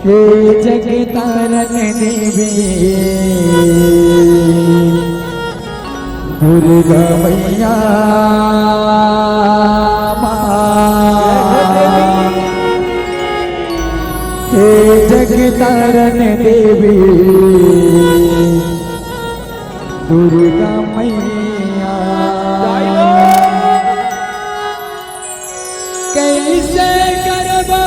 हे जग तारन देवी दुर्गा मैया हे जग तारन देवी दुर्गा मैया कैसे करबो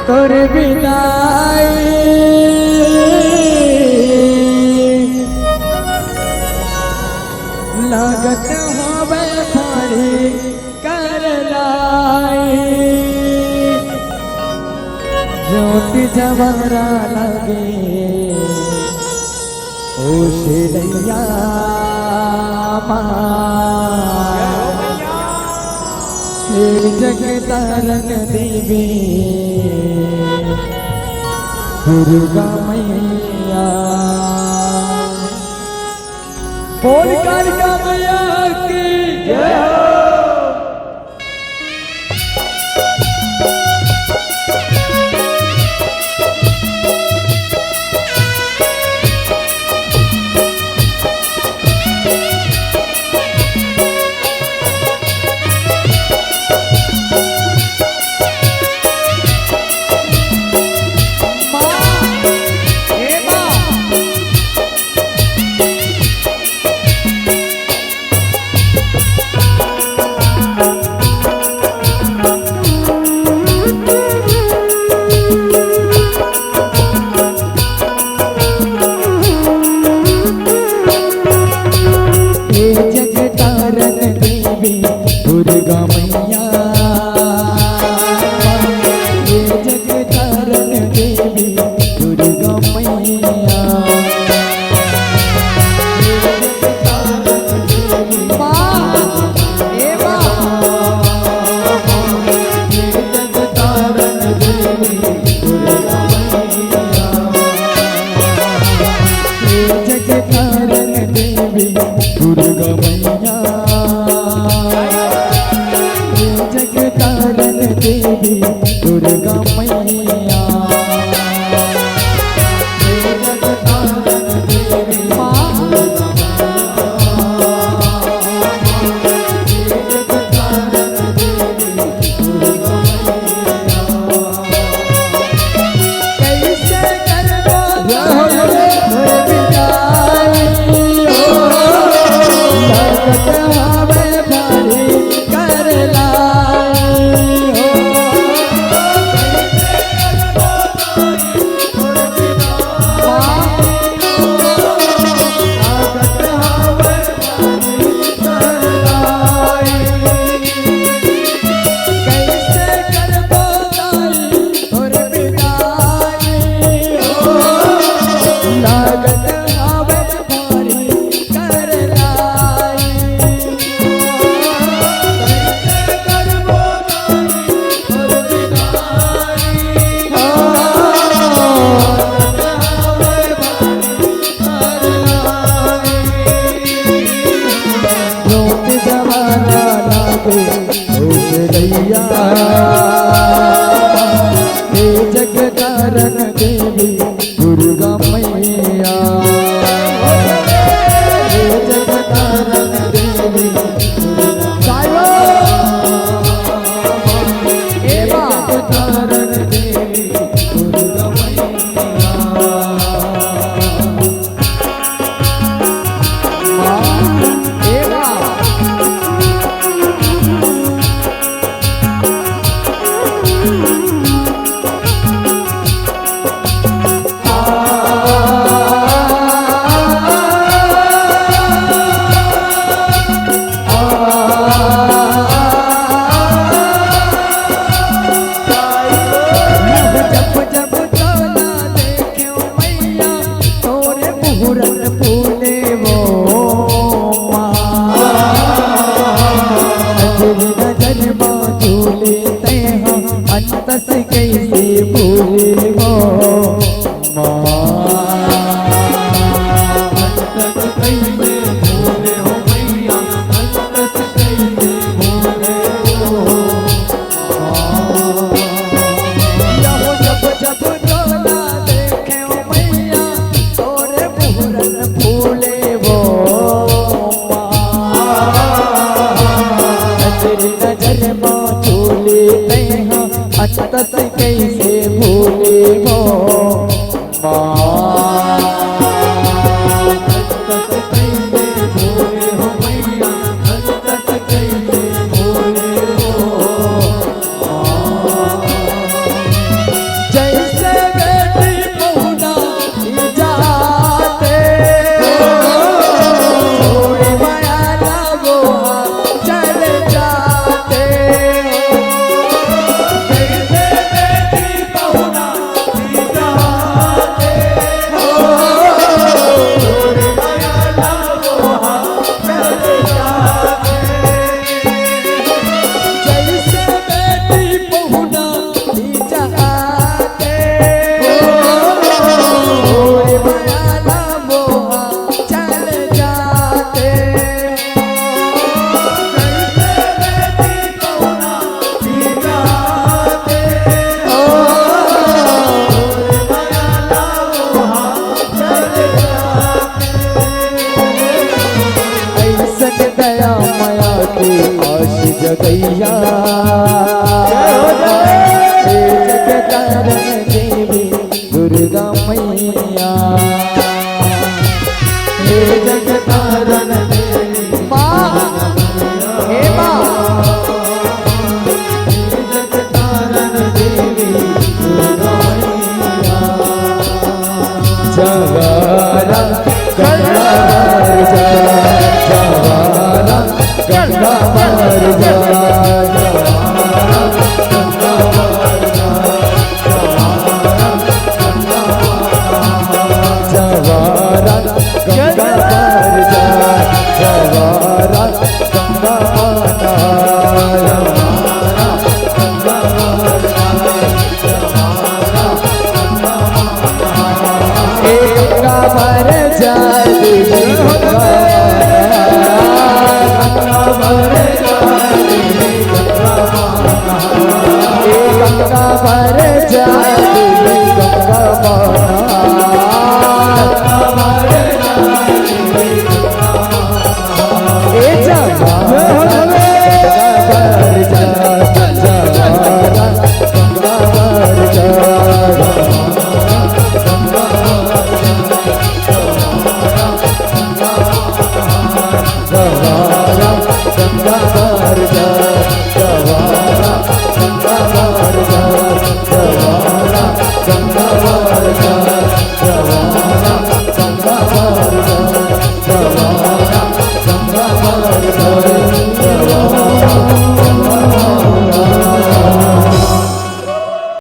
तोर बिदाई लागत होवे फाड़ी कर लाई ज्योति जवारा लगे ओ शेरैया हे जग तारन देवी दुर्गा मैया बोल कालिका मैया की जय हो। दुर्गा मैया ये जग तारन देवी दुर्गा मैया ये जग तारन देवी ये जग तारन देवी दुर्गा मैया ये जग तारन देवी दुर्गा मैया देवी दुर्गा मैया जग तारन देवी दुर्गा जग तारन देवी दुर्गा कैसे करबो बिदाई लागत हवे भारी कर हे जग तारन देवी दुर्गा मैया हे जग तारन देवी हे जग तारन देवी दुर्गा मैया अंतस कैसे भूले वो अंतस कैसे भूले हो मैया अंतस कैसे भूले हो नजर माँ झूले हैं अतत कैसे भूले हो माँ अतत कैसे भूले हो मैया अतत कैसे भूले हो जैसे बेटी पहुना जाते छोड़ माया लगो चल जाते जैसे बेटी पहुना जाते छोड़ माया लगो चल जाते जैसे बेटी पहुना जाते छोड़ माया लगो चल जाते ऐसन दया माया की आश जगैया हे जगतारण देवी दुर्गा मैया हे जगतारण देवी माँ हे माँ हे जगतारण देवी दुर्गा मैया जवारा गंगा मर जा जवारा गंगा मर जा जवारा गंगा मर जा जवारा गंगा गंगा मर जा गंगा मर जा गंगा मर जा